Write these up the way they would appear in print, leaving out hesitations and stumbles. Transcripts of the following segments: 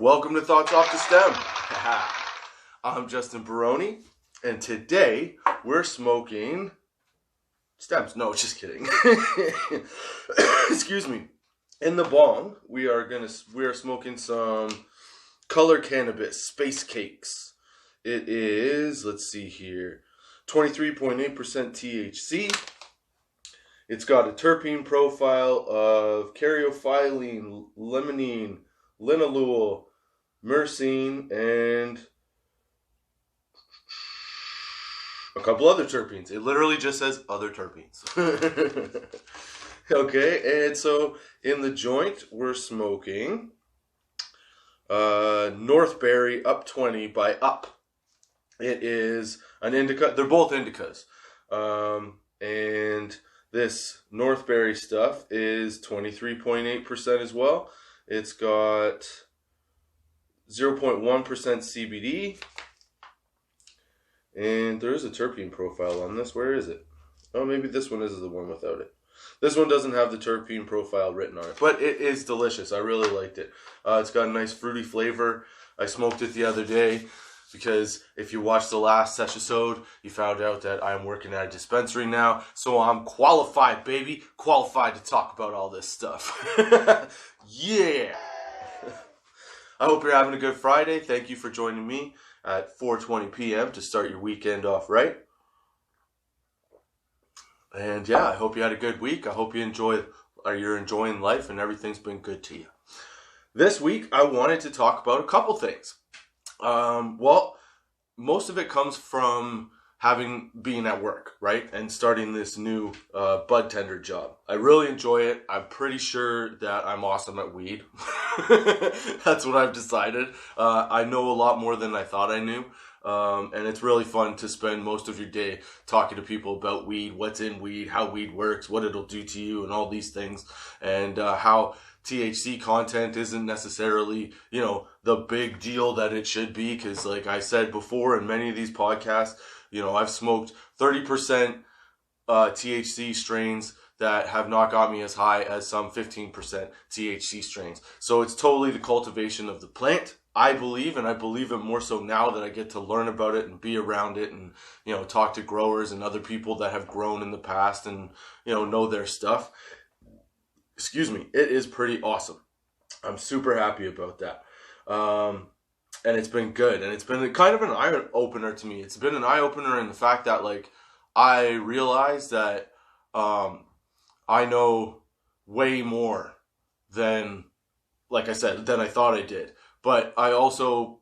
Welcome to Thoughts Off the Stem. I'm Justin Barone, and today we're smoking stems. No, just kidding. Excuse me. In the bong, we are smoking some color cannabis space cakes. It is, let's see here, 23.8% THC. It's got a terpene profile of caryophyllene, limonene, linalool, myrcene, and a couple other terpenes. It literally just says other terpenes. Okay, and so in the joint, we're smoking Northberry Up 20 by Up. It is an indica. They're both indicas. And this Northberry stuff is 23.8% as well. It's got 0.1% CBD. And there is a terpene profile on this. Where is it? Oh, maybe this one is the one without it. This one doesn't have the terpene profile written on it, but it is delicious. I really liked it. It's got a nice fruity flavor. I smoked it the other day because if you watched the last episode, you found out that I'm working at a dispensary now. So I'm qualified, baby. Qualified to talk about all this stuff. Yeah. I hope you're having a good Friday. Thank you for joining me at 4:20 p.m. to start your weekend off right. And yeah, I hope you had a good week. I hope you're enjoying life and everything's been good to you. This week, I wanted to talk about a couple things. Well, most of it comes from being at work, right? And starting this new Budtender job. I really enjoy it. I'm pretty sure that I'm awesome at weed. That's what I've decided. I know a lot more than I thought I knew. And it's really fun to spend most of your day talking to people about weed, what's in weed, how weed works, what it'll do to you, and all these things, and how THC content isn't necessarily, the big deal that it should be, because like I said before in many of these podcasts, I've smoked 30% THC strains that have not got me as high as some 15% THC strains. So it's totally the cultivation of the plant, I believe, and I believe it more so now that I get to learn about it and be around it and, talk to growers and other people that have grown in the past and, know their stuff. Excuse me. It is pretty awesome. I'm super happy about that. And it's been good. And it's been kind of an eye-opener to me. It's been an eye-opener in the fact that, I realized that I know way more than I thought I did. But I also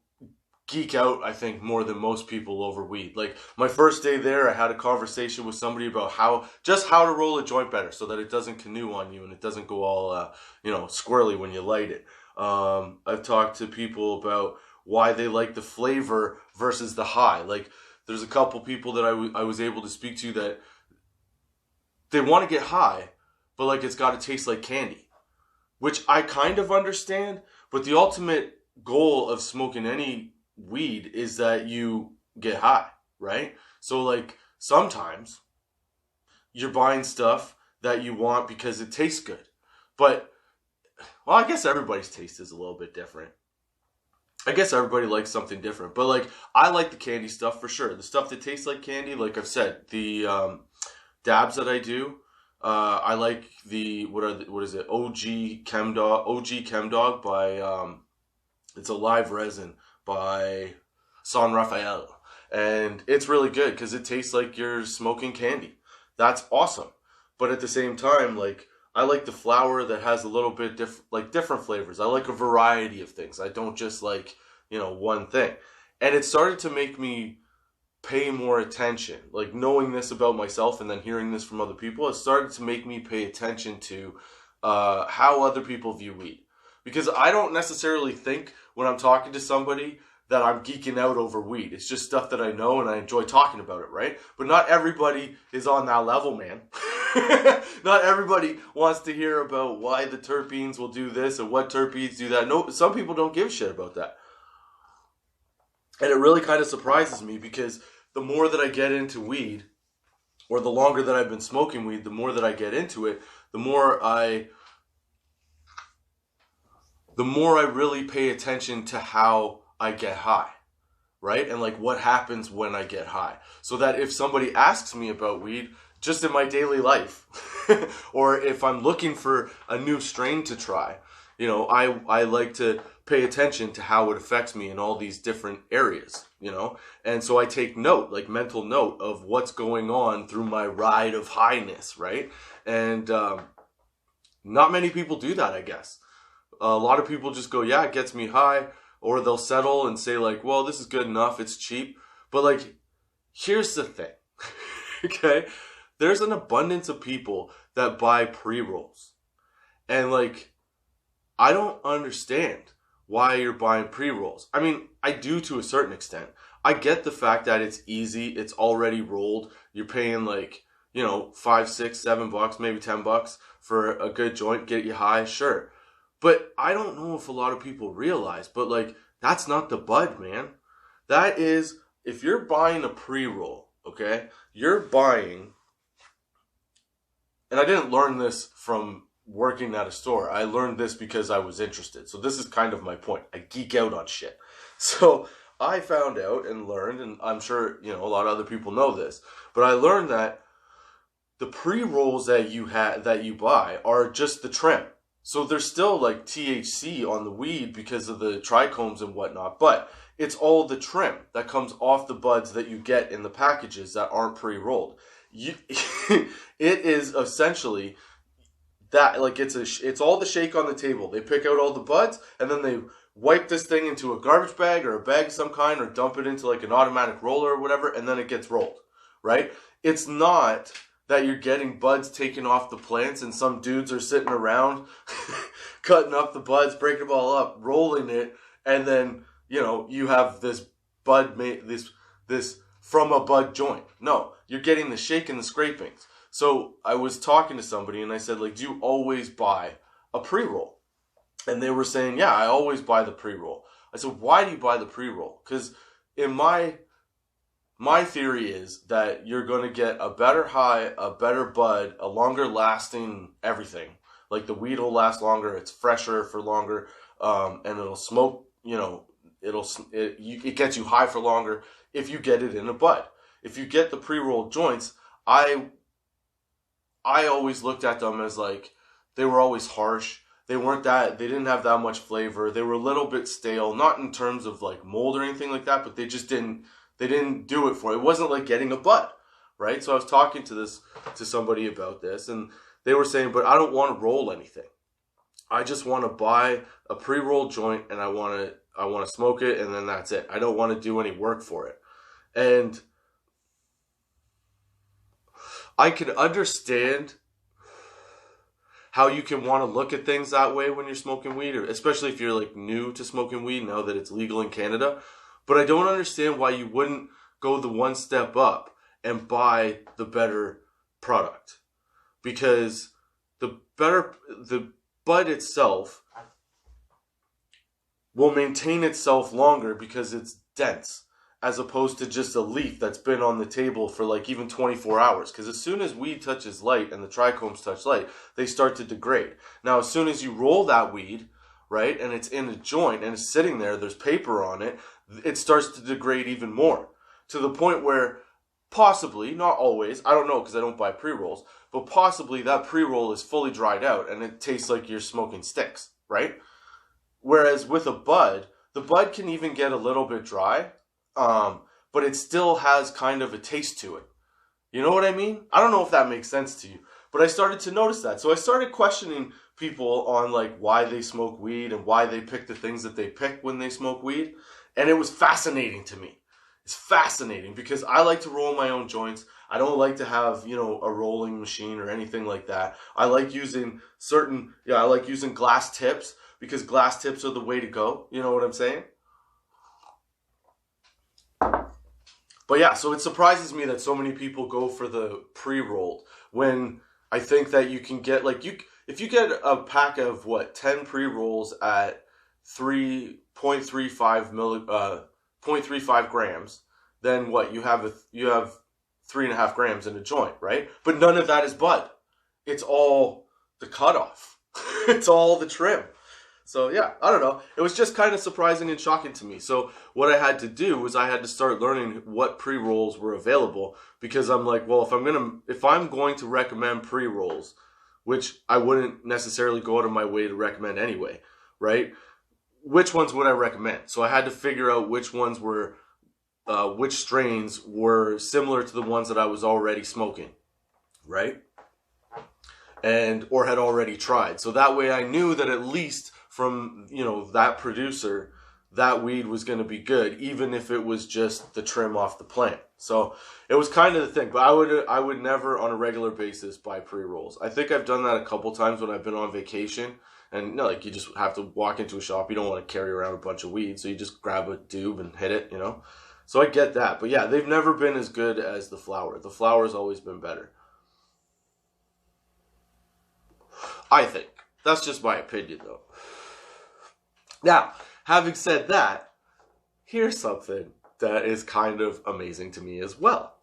geek out, I think, more than most people over weed. My first day there, I had a conversation with somebody about how to roll a joint better so that it doesn't canoe on you and it doesn't go all, squirrely when you light it. I've talked to people about why they like the flavor versus the high. There's a couple people that I was able to speak to that they want to get high, but it's got to taste like candy, which I kind of understand. But the ultimate goal of smoking any weed is that you get high, right? So sometimes you're buying stuff that you want because it tastes good. But, well, I guess everybody's taste is a little bit different. I guess everybody likes something different. But I like the candy stuff for sure. The stuff that tastes like candy, like I've said, the dabs that I do, I like the what is it? OG Chem Dog by it's a live resin by San Rafael, and it's really good because it tastes like you're smoking candy. That's awesome. But at the same time, I like the flower that has a little bit different flavors. I like a variety of things. I don't just one thing. And it started to make me pay more attention. Knowing this about myself and then hearing this from other people, it started to make me pay attention to how other people view weed. Because I don't necessarily think when I'm talking to somebody that I'm geeking out over weed. It's just stuff that I know and I enjoy talking about it, right? But not everybody is on that level, man. Not everybody wants to hear about why the terpenes will do this and what terpenes do that. No, some people don't give a shit about that. And it really kind of surprises me because the more that I get into weed, or the longer that I've been smoking weed, the more that I get into it, the more I the more I really pay attention to how I get high, right? And like what happens when I get high. So that if somebody asks me about weed, just in my daily life, or if I'm looking for a new strain to try, you know, I like to pay attention to how it affects me in all these different areas, you know? And so I take note, like mental note of what's going on through my ride of highness, right? And not many people do that, I guess. A lot of people just go, yeah, it gets me high, or they'll settle and say like, well, this is good enough, it's cheap. But like, here's the thing, okay? There's an abundance of people that buy pre-rolls. And like, I don't understand why you're buying pre-rolls. I mean, I do to a certain extent. I get the fact that it's easy, it's already rolled. You're paying like, you know, $5, $6, $7, maybe $10 for a good joint, get you high, sure. But I don't know if a lot of people realize, but like, that's not the bud, man. That is, if you're buying a pre-roll, okay, you're buying, and I didn't learn this from working at a store. I learned this because I was interested. So this is kind of my point. I geek out on shit. So I found out and learned, and I'm sure, you know, a lot of other people know this, but I learned that the pre-rolls that you buy are just the trim. So there's still like THC on the weed because of the trichomes and whatnot, but it's all the trim that comes off the buds that you get in the packages that aren't pre-rolled. It is essentially that, like, it's all the shake on the table. They pick out all the buds and then they wipe this thing into a garbage bag or a bag of some kind, or dump it into like an automatic roller or whatever, and then it gets rolled, right? It's not that you're getting buds taken off the plants and some dudes are sitting around cutting up the buds, breaking them all up, rolling it, and then, you know, you have this bud this from a bud joint. No, you're getting the shake and the scrapings. So I was talking to somebody and I said, like, do you always buy a pre-roll? And they were saying, yeah, I always buy the pre-roll. I said, why do you buy the pre-roll? Because in my theory is that you're going to get a better high, a better bud, a longer lasting everything. Like the weed will last longer, it's fresher for longer, and it'll smoke, you know, it gets you high for longer if you get it in a bud. If you get the pre-rolled joints, I always looked at them as like, they were always harsh. They didn't have that much flavor. They were a little bit stale, not in terms of like mold or anything like that, but they didn't do it for it. It wasn't like getting a bud, right? So I was talking to somebody about this, and they were saying, but I don't want to roll anything. I just want to buy a pre-rolled joint and I want to smoke it, and then that's it. I don't want to do any work for it. And I can understand how you can want to look at things that way when you're smoking weed, or especially if you're like new to smoking weed now that it's legal in Canada. But I don't understand why you wouldn't go the one step up and buy the better product. Because the bud itself will maintain itself longer because it's dense, as opposed to just a leaf that's been on the table for like even 24 hours. Because as soon as weed touches light and the trichomes touch light, they start to degrade. Now, as soon as you roll that weed, right, and it's in a joint and it's sitting there, there's paper on it, it starts to degrade even more. To the point where possibly, not always, I don't know because I don't buy pre-rolls, but possibly that pre-roll is fully dried out and it tastes like you're smoking sticks, right? Whereas with a bud, the bud can even get a little bit dry, but it still has kind of a taste to it. You know what I mean? I don't know if that makes sense to you, but I started to notice that. So I started questioning people on like why they smoke weed and why they pick the things that they pick when they smoke weed. And it was fascinating to me. It's fascinating because I like to roll my own joints. I don't like to have, you know, a rolling machine or anything like that. I like using I like using glass tips because glass tips are the way to go. You know what I'm saying? But yeah, so it surprises me that so many people go for the pre-rolled when I think that you can get like if you get a pack of 10 pre-rolls at 0.35 grams, then what you have 3.5 grams in a joint, right? But none of that is bud. It's all the cutoff. It's all the trim. So yeah, I don't know. It was just kind of surprising and shocking to me. So what I had to do was I had to start learning what pre-rolls were available, because I'm like, well, if I'm going to recommend pre-rolls, which I wouldn't necessarily go out of my way to recommend anyway, right? Which ones would I recommend? So I had to figure out which ones were, which strains were similar to the ones that I was already smoking, right? Or had already tried. So that way I knew that at least from, that producer, that weed was going to be good, even if it was just the trim off the plant. So it was kind of the thing. But I would never on a regular basis buy pre-rolls. I think I've done that a couple times when I've been on vacation. And you just have to walk into a shop. You don't want to carry around a bunch of weed. So you just grab a tube and hit it, So I get that. But yeah, they've never been as good as the flower. The flower's always been better, I think. That's just my opinion, though. Now, having said that, here's something that is kind of amazing to me as well.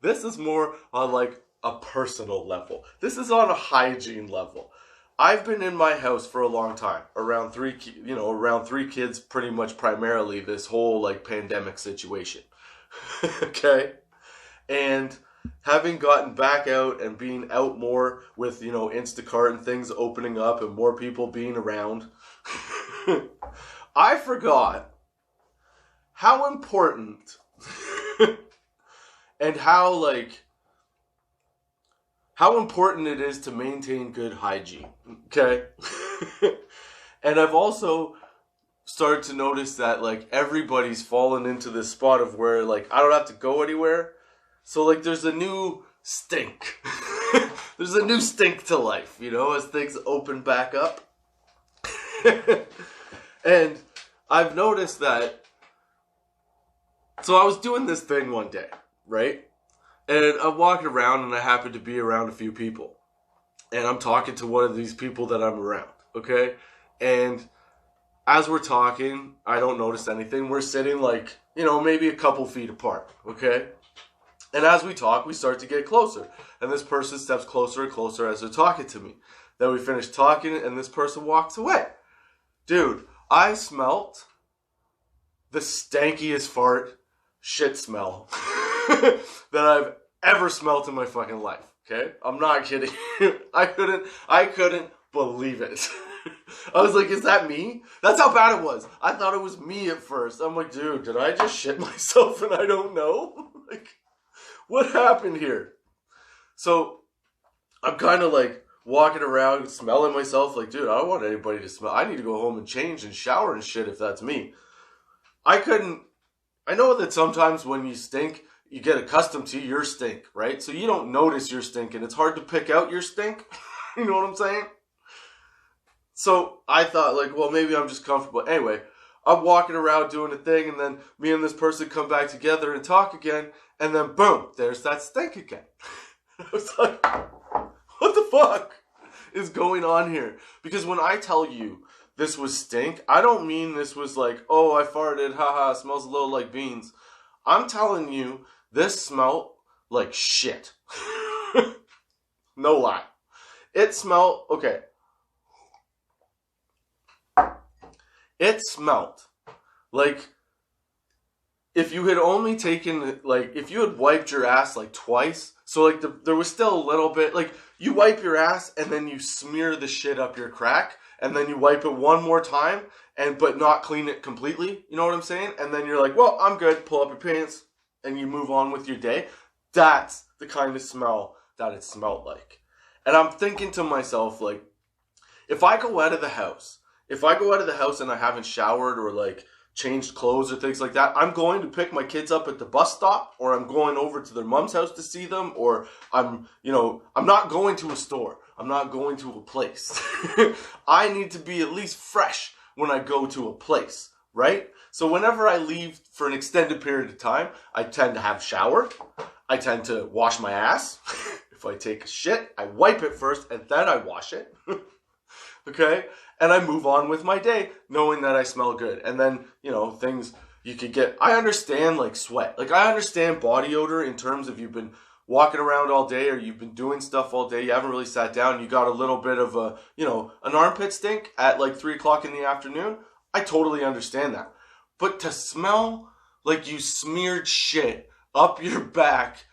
This is more on like a personal level. This is on a hygiene level. I've been in my house for a long time, around three kids, pretty much primarily this whole like pandemic situation. Okay? And having gotten back out and being out more with, Instacart and things opening up and more people being around, I forgot how important and how important it is to maintain good hygiene, okay? And I've also started to notice that, everybody's fallen into this spot of where, I don't have to go anywhere. So, there's a new stink. There's a new stink to life, as things open back up. And I've noticed that. So I was doing this thing one day, right? And I'm walking around and I happen to be around a few people. And I'm talking to one of these people that I'm around, okay? And as we're talking, I don't notice anything. We're sitting maybe a couple feet apart, okay? And as we talk, we start to get closer. And this person steps closer and closer as they're talking to me. Then we finish talking and this person walks away. Dude, I smelt the stankiest fart shit smell that I've ever smelt in my fucking life. Okay? I'm not kidding. I couldn't believe it. I was like, is that me? That's how bad it was. I thought it was me at first. I'm like, dude, did I just shit myself and I don't know? What happened here? So I'm kind of walking around smelling myself dude, I don't want anybody to smell. I need to go home and change and shower and shit if that's me. I know that sometimes when you stink, you get accustomed to your stink, right? So you don't notice your stink and it's hard to pick out your stink. You know what I'm saying? So I thought well, maybe I'm just comfortable. Anyway, I'm walking around doing a thing and then me and this person come back together and talk again. And then boom, there's that stink again. I was like, what the fuck is going on here? Because when I tell you this was stink, I don't mean this was oh, I farted, haha, it smells a little like beans. I'm telling you, this smelled like shit. No lie. It smelled, okay. It smelled like if you had only taken, if you had wiped your ass, twice. So, there was still a little bit, you wipe your ass and then you smear the shit up your crack. And then you wipe it one more time, but not clean it completely. You know what I'm saying? And then you're like, well, I'm good. Pull up your pants and you move on with your day. That's the kind of smell that it smelled like. And I'm thinking to myself, if I go out of the house and I haven't showered or changed clothes or things like that, I'm going to pick my kids up at the bus stop, or I'm going over to their mom's house to see them, or I'm not going to a store. I'm not going to a place. I need to be at least fresh when I go to a place, right? So whenever I leave for an extended period of time, I tend to have showered. I tend to wash my ass. If I take a shit, I wipe it first and then I wash it. Okay? And I move on with my day knowing that I smell good. And then, things you could get. I understand sweat. I understand body odor in terms of you've been walking around all day or you've been doing stuff all day, you haven't really sat down, you got a little bit of a, an armpit stink at like 3 o'clock in the afternoon, I totally understand that. But to smell like you smeared shit up your back,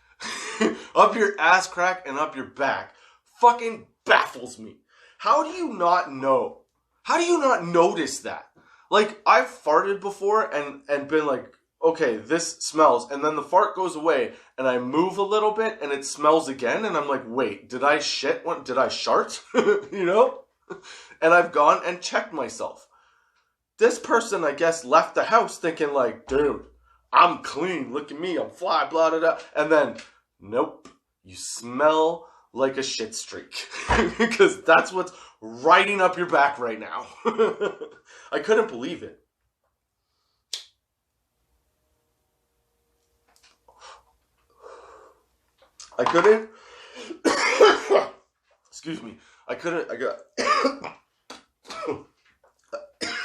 up your ass crack and up your back, fucking baffles me. How do you not know? How do you not notice that? Like, I've farted before and been like, okay, this smells, and then the fart goes away, and I move a little bit, and it smells again, and I'm like, wait, did I shit? What, did I shart? And I've gone and checked myself. This person, I guess, left the house thinking like, dude, I'm clean, look at me, I'm fly, blah, blah, blah, and then, nope, you smell like a shit streak, because that's what's riding up your back right now. I couldn't believe it. I couldn't, excuse me, I got,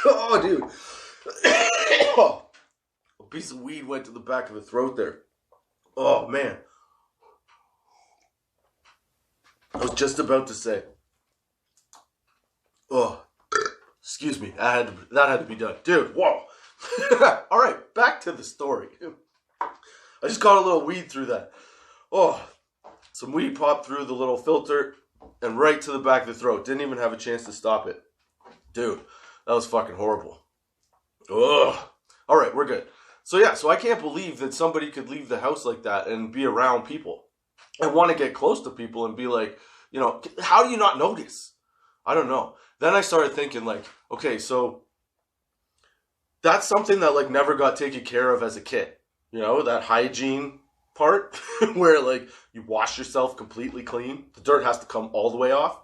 oh, dude, a piece of weed went to the back of the throat there. Oh, man. I was just about to say, oh, excuse me, that had to be done. Dude, whoa. All right, back to the story. I just got a little weed through that. Oh, some weed popped through the little filter and right to the back of the throat. Didn't even have a chance to stop it. Dude, that was fucking horrible. Ugh. All right, we're good. So yeah, so I can't believe that somebody could leave the house like that and be around people. I want to get close to people and be like, how do you not notice? I don't know. Then I started thinking like, okay, so that's something that like never got taken care of as a kid. That hygiene part where like you wash yourself completely clean. The dirt has to come all the way off,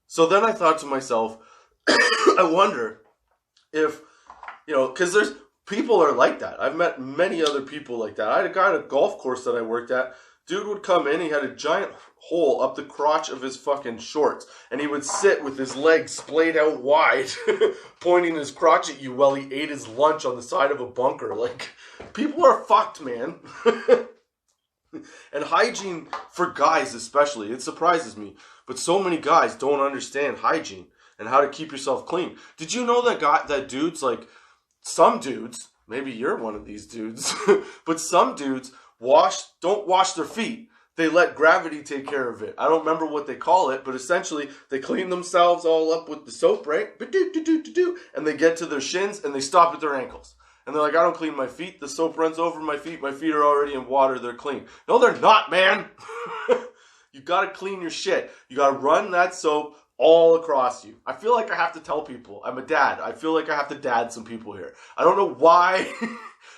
So then I thought to myself, I wonder if, because there's people are like that. I've met many other people like that. I had a guy at a golf course that I worked at. Dude would come in, he had a giant hole up the crotch of his fucking shorts, and he would sit with his legs splayed out wide, pointing his crotch at you while he ate his lunch on the side of a bunker. Like, people are fucked, man. And hygiene, for guys especially, it surprises me, but so many guys don't understand hygiene and how to keep yourself clean. Did you know that dudes, like, some dudes, maybe you're one of these dudes, but some dudes don't wash their feet. They let gravity take care of it. I don't remember what they call it, but essentially they clean themselves all up with the soap, right? And they get to their shins and they stop at their ankles. And they're like, I don't clean my feet. The soap runs over my feet. My feet are already in water. They're clean. No, they're not, man. You got to clean your shit. You got to run that soap all across you. I feel like I have to tell people. I'm a dad. I feel like I have to dad some people here. I don't know why.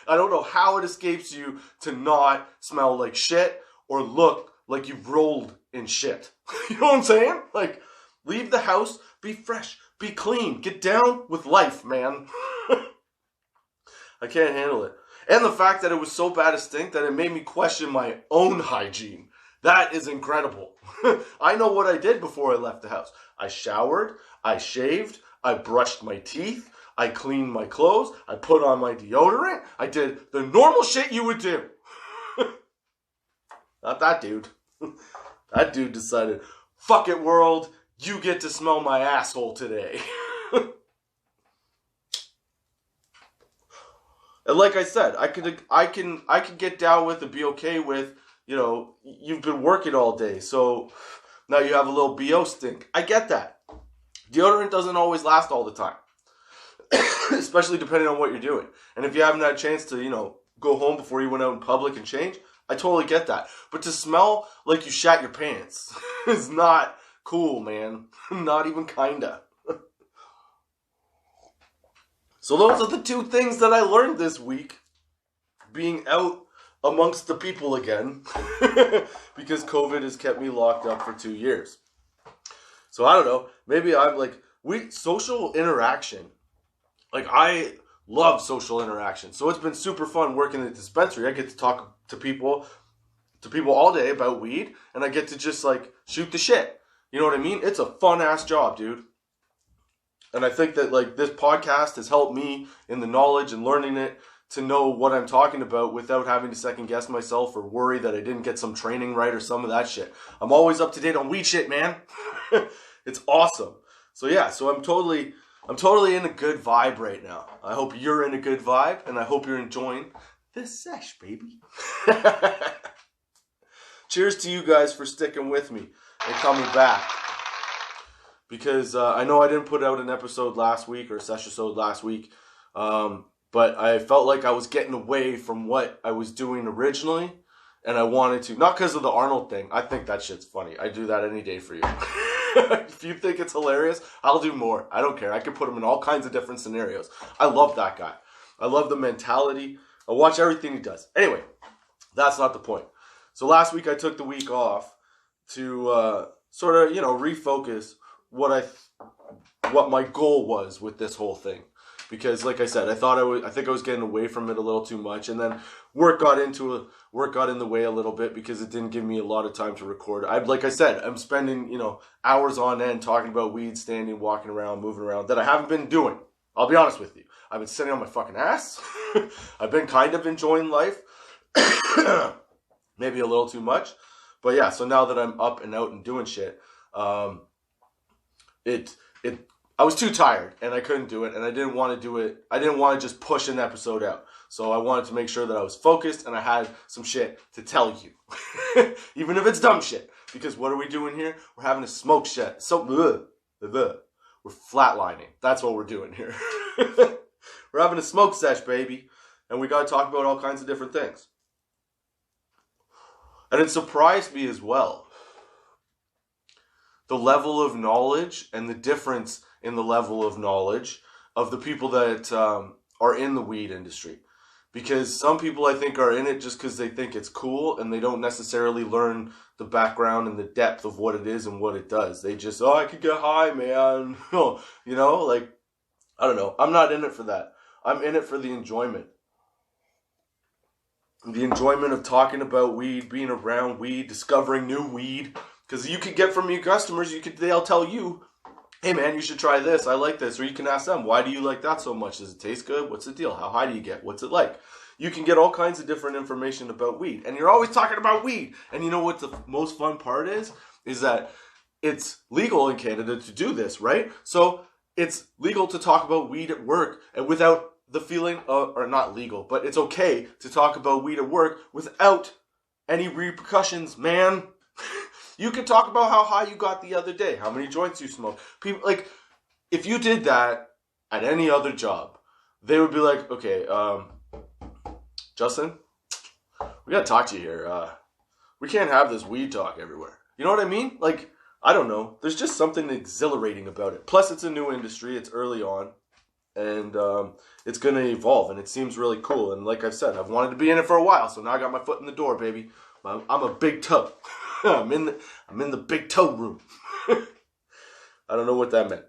I don't know how it escapes you to not smell like shit or look like you've rolled in shit. You know what I'm saying? Like, leave the house, be fresh, be clean, get down with life, man. I can't handle it. And the fact that it was so bad a stink that it made me question my own hygiene. That is incredible. I know what I did before I left the house. I showered, I shaved, I brushed my teeth, I cleaned my clothes, I put on my deodorant, I did the normal shit you would do. Not that dude. That dude decided, fuck it world, you get to smell my asshole today. And like I said, I can get down with and be okay with, you've been working all day, so now you have a little BO stink. I get that. Deodorant doesn't always last all the time. Especially depending on what you're doing. And if you haven't had a chance to, go home before you went out in public and change, I totally get that. But to smell like you shat your pants is not cool, man. Not even kinda. So those are the two things that I learned this week. Being out amongst the people again. Because COVID has kept me locked up for 2 years. So I don't know. Maybe I'm like, social interaction. Like, I love social interaction. So it's been super fun working at the dispensary. I get to talk to people all day about weed. And I get to just, like, shoot the shit. You know what I mean? It's a fun-ass job, dude. And I think that, like, this podcast has helped me in the knowledge and learning it to know what I'm talking about without having to second guess myself or worry that I didn't get some training right or some of that shit. I'm always up to date on weed shit, man. It's awesome. So yeah, so I'm totally in a good vibe right now. I hope you're in a good vibe, and I hope you're enjoying this sesh, baby. Cheers to you guys for sticking with me and coming back. Because I know I didn't put out an episode last week or a sesh-episode last week, but I felt like I was getting away from what I was doing originally, and I wanted to. Not because of the Arnold thing. I think that shit's funny. I do that any day for you. If you think it's hilarious, I'll do more. I don't care. I can put him in all kinds of different scenarios. I love that guy. I love the mentality. I watch everything he does. Anyway, that's not the point. So last week I took the week off to sort of, refocus what my goal was with this whole thing. Because like I said, I think I was getting away from it a little too much, and then work got in the way a little bit because it didn't give me a lot of time to record. Like I said, I'm spending, hours on end talking about weed, standing, walking around, moving around that I haven't been doing. I'll be honest with you. I've been sitting on my fucking ass. I've been kind of enjoying life. Maybe a little too much. But yeah, so now that I'm up and out and doing shit, I was too tired and I couldn't do it, and I didn't want to do it. I didn't want to just push an episode out. So I wanted to make sure that I was focused and I had some shit to tell you. Even if it's dumb shit. Because what are we doing here? We're having a smoke set. We're flatlining. That's what we're doing here. We're having a smoke sesh, baby. And we got to talk about all kinds of different things. And it surprised me as well. The level of knowledge and the difference in the level of knowledge of the people that are in the weed industry. Because some people, I think, are in it just because they think it's cool and they don't necessarily learn the background and the depth of what it is and what it does. They just, I could get high, man. I don't know. I'm not in it for that. I'm in it for the enjoyment. The enjoyment of talking about weed, being around weed, discovering new weed. Because you could get from your customers, they'll tell you, hey man, you should try this. I like this. Or you can ask them, why do you like that so much? Does it taste good? What's the deal? How high do you get? What's it like? You can get all kinds of different information about weed. And you're always talking about weed. And you know what the most fun part is? Is that it's legal in Canada to do this, right? So it's legal to talk about weed at work and without the feeling of, or not legal, but it's okay to talk about weed at work without any repercussions, man. You can talk about how high you got the other day, how many joints you smoked. People, if you did that at any other job, they would be like, okay, Justin, we gotta talk to you here. We can't have this weed talk everywhere. You know what I mean? I don't know. There's just something exhilarating about it. Plus, it's a new industry. It's early on. And it's going to evolve. And it seems really cool. And like I've said, I've wanted to be in it for a while. So now I got my foot in the door, baby. I'm a big toe. I'm in the big toe room. I don't know what that meant.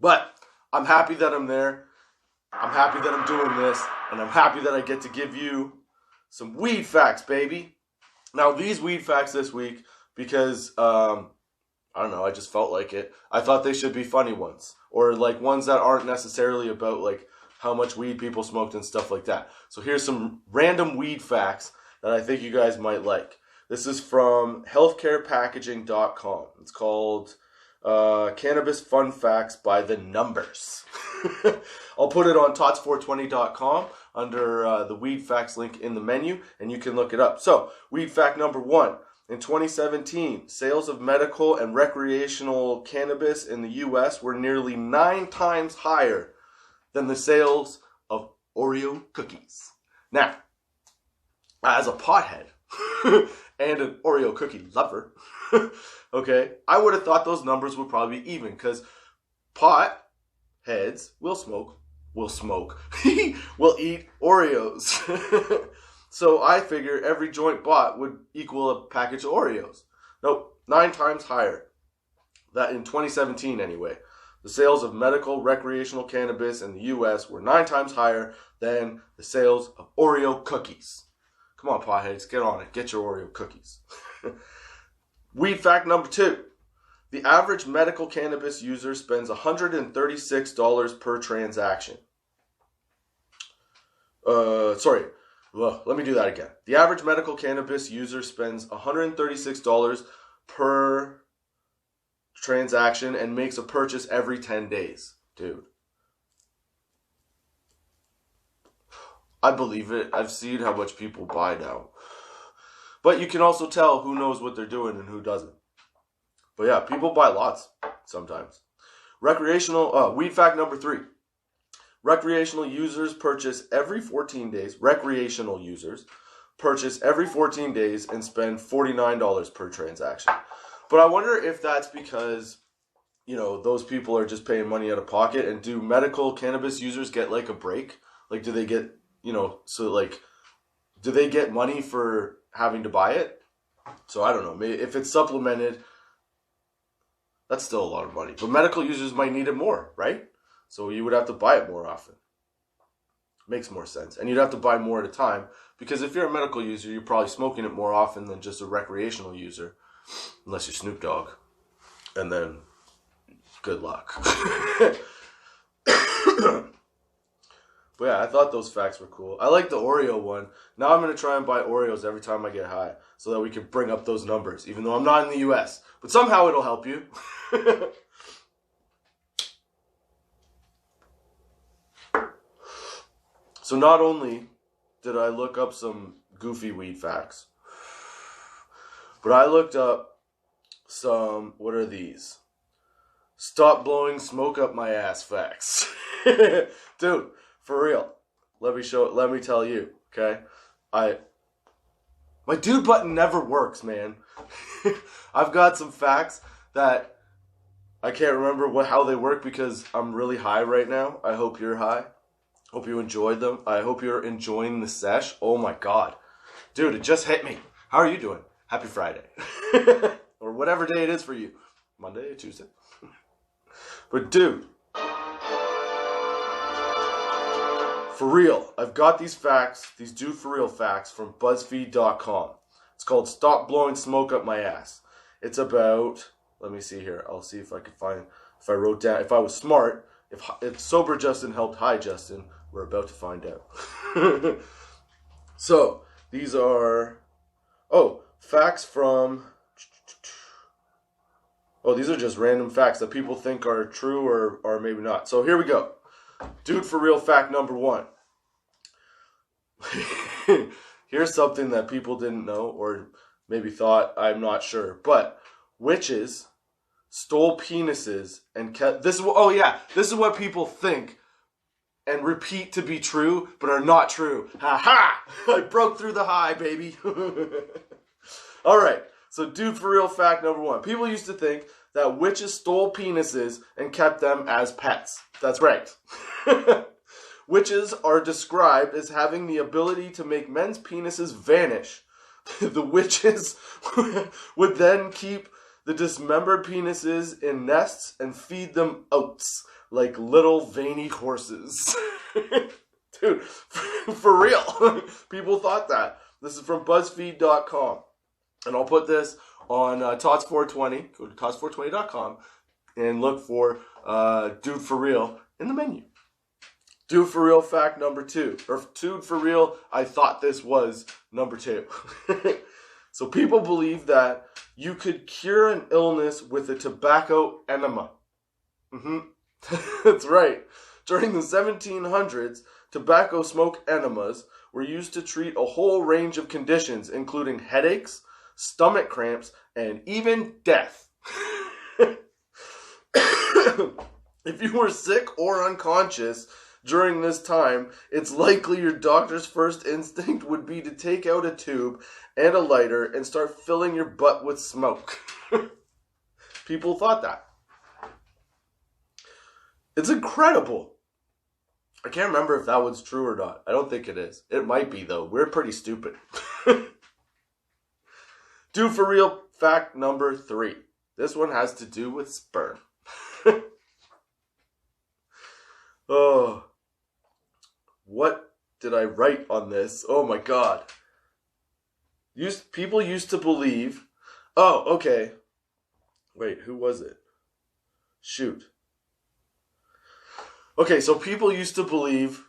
But I'm happy that I'm there. I'm happy that I'm doing this. And I'm happy that I get to give you some weed facts, baby. Now, these weed facts this week, because, I don't know, I just felt like it. I thought they should be funny ones. Or, ones that aren't necessarily about, how much weed people smoked and stuff like that. So here's some random weed facts that I think you guys might like. This is from healthcarepackaging.com. It's called Cannabis Fun Facts by the Numbers. I'll put it on tots420.com under the weed facts link in the menu, and you can look it up. So, weed fact number 1. In 2017, sales of medical and recreational cannabis in the U.S. were nearly 9 times higher than the sales of Oreo cookies. Now, as a pothead and an Oreo cookie lover, okay, I would have thought those numbers would probably be even, because pot heads will eat Oreos. So I figure every joint bought would equal a package of Oreos. Nope, 9 times higher. That in 2017 anyway. The sales of medical recreational cannabis in the U.S. were 9 times higher than the sales of Oreo cookies. Come on, potheads, get on it. Get your Oreo cookies. Weed fact number 2. The average medical cannabis user spends $136 per transaction. Well, let me do that again. The average medical cannabis user spends $136 per transaction and makes a purchase every 10 days. Dude. I believe it. I've seen how much people buy now. But you can also tell who knows what they're doing and who doesn't. But yeah, people buy lots sometimes. Recreational, weed fact number 3. Recreational users purchase every 14 days. Recreational users purchase every 14 days and spend $49 per transaction. But I wonder if that's because, those people are just paying money out of pocket. And do medical cannabis users get like a break? Like, do they get, do they get money for having to buy it? So I don't know. Maybe if it's supplemented, that's still a lot of money. But medical users might need it more, right? So you would have to buy it more often. Makes more sense. And you'd have to buy more at a time. Because if you're a medical user, you're probably smoking it more often than just a recreational user. Unless you're Snoop Dogg. And then, good luck. But yeah, I thought those facts were cool. I like the Oreo one. Now I'm going to try and buy Oreos every time I get high. So that we can bring up those numbers. Even though I'm not in the US. But somehow it'll help you. So not only did I look up some goofy weed facts, but I looked up some, what are these? Stop blowing smoke up my ass facts. Dude, for real. Let me tell you, okay? My dude button never works, man. I've got some facts that I can't remember how they work because I'm really high right now. I hope you're high. Hope you enjoyed them. I hope you're enjoying the sesh. Oh my god. Dude, it just hit me. How are you doing? Happy Friday. Or whatever day it is for you. Monday or Tuesday. But dude. For real. I've got these facts. These dude for real facts from BuzzFeed.com. It's called Stop Blowing Smoke Up My Ass. It's about, let me see here. I'll see if I can find, if I wrote down, if I was smart, if sober Justin helped hi Justin, we're about to find out. So, these are, facts from, these are just random facts that people think are true or maybe not. So here we go. Dude for real fact number 1. Here's something that people didn't know or maybe thought, I'm not sure. But witches stole penises and kept, this is what people think and repeat to be true, but are not true. Ha ha! I broke through the high, baby. Alright, so dude for real fact number 1. People used to think that witches stole penises and kept them as pets. That's right. Witches are described as having the ability to make men's penises vanish. The witches would then keep the dismembered penises in nests and feed them oats like little veiny horses. Dude, for real. People thought that. This is from BuzzFeed.com. And I'll put this on Tots420. Go to Tots420.com and look for Dude for Real in the menu. Dude for real fact number 2. Or Dude for real, I thought this was number 2. So people believe that you could cure an illness with a tobacco enema. That's right. During the 1700s, tobacco smoke enemas were used to treat a whole range of conditions, including headaches, stomach cramps, and even death. If you were sick or unconscious during this time, it's likely your doctor's first instinct would be to take out a tube and a lighter and start filling your butt with smoke. People thought that. It's incredible. I can't remember if that was true or not. I don't think it is. It might be, though. We're pretty stupid. Dude for real fact number 3. This one has to do with sperm. Oh. What did I write on this? Oh my god. People used to believe... Oh, okay. Wait, who was it? Shoot. Okay, so people used to believe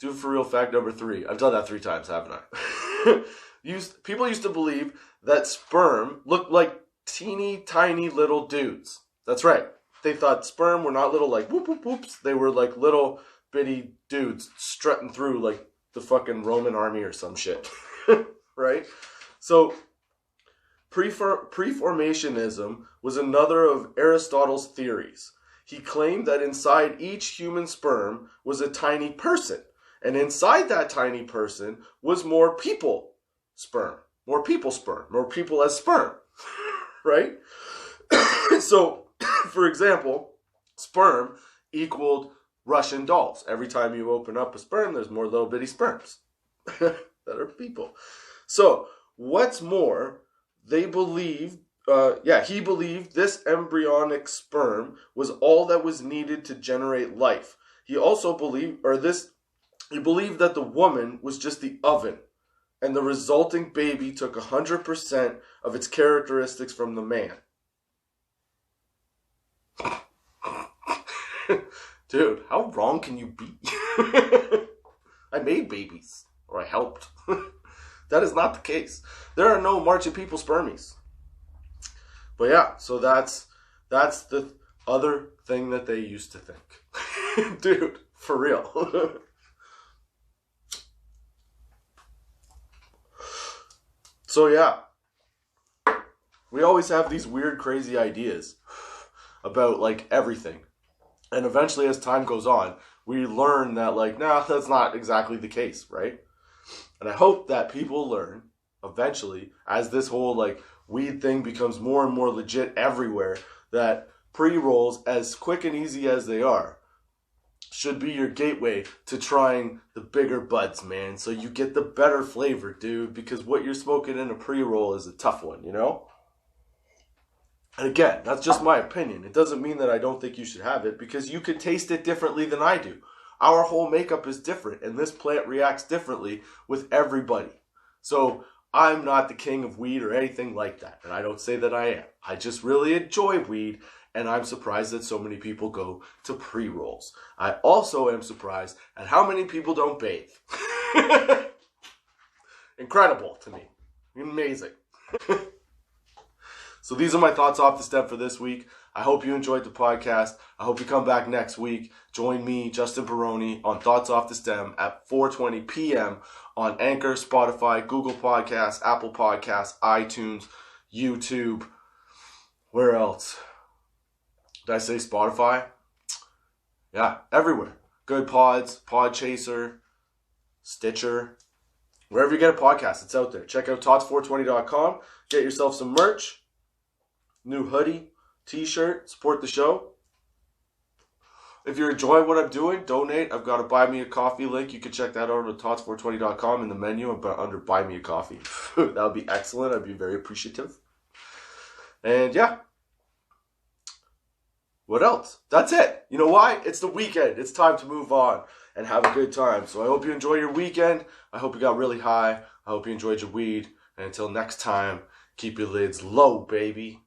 Do it for real fact number 3. I've done that 3 times, haven't I? People used to believe that sperm looked like teeny tiny little dudes. That's right. They thought sperm were not little like whoop whoop whoops. They were like little bitty dudes strutting through like the fucking Roman army or some shit. Right? So preformationism was another of Aristotle's theories. He claimed that inside each human sperm was a tiny person. And inside that tiny person was more people sperm. More people sperm. More people as sperm. Right? So, for example, sperm equaled Russian dolls. Every time you open up a sperm, there's more little bitty sperms that are people. So, what's more, he believed this embryonic sperm was all that was needed to generate life. He also believed that the woman was just the oven, and the resulting baby took 100% of its characteristics from the man. Dude, how wrong can you be? I made babies, or I helped. That is not the case. There are no marching people spermies. But yeah, so that's the other thing that they used to think. Dude, for real. So yeah, we always have these weird, crazy ideas about like everything. And eventually as time goes on, we learn that like, nah, that's not exactly the case, right? And I hope that people learn eventually, as this whole like weed thing becomes more and more legit everywhere, that pre-rolls, as quick and easy as they are, should be your gateway to trying the bigger buds, man. So you get the better flavor, dude, because what you're smoking in a pre-roll is a tough one, you know? And again, that's just my opinion. It doesn't mean that I don't think you should have it, because you could taste it differently than I do. Our whole makeup is different, and this plant reacts differently with everybody. So I'm not the king of weed or anything like that, and I don't say that I am. I just really enjoy weed, and I'm surprised that so many people go to pre-rolls. I also am surprised at how many people don't bathe. Incredible to me. Amazing. So these are my thoughts off the stem for this week. I hope you enjoyed the podcast. I hope you come back next week. Join me, Justin Barone, on Thoughts Off the Stem at 4:20 p.m. on Anchor, Spotify, Google Podcasts, Apple Podcasts, iTunes, YouTube. Where else? Did I say Spotify? Yeah, everywhere. Good Pods, Podchaser, Stitcher. Wherever you get a podcast, it's out there. Check out tots420.com. Get yourself some merch. New hoodie, t-shirt, support the show. If you're enjoying what I'm doing, donate. I've got a Buy Me a Coffee link. You can check that out at tots420.com in the menu under Buy Me a Coffee. That would be excellent. I'd be very appreciative. And yeah. What else? That's it. You know why? It's the weekend. It's time to move on and have a good time. So I hope you enjoy your weekend. I hope you got really high. I hope you enjoyed your weed. And until next time, keep your lids low, baby.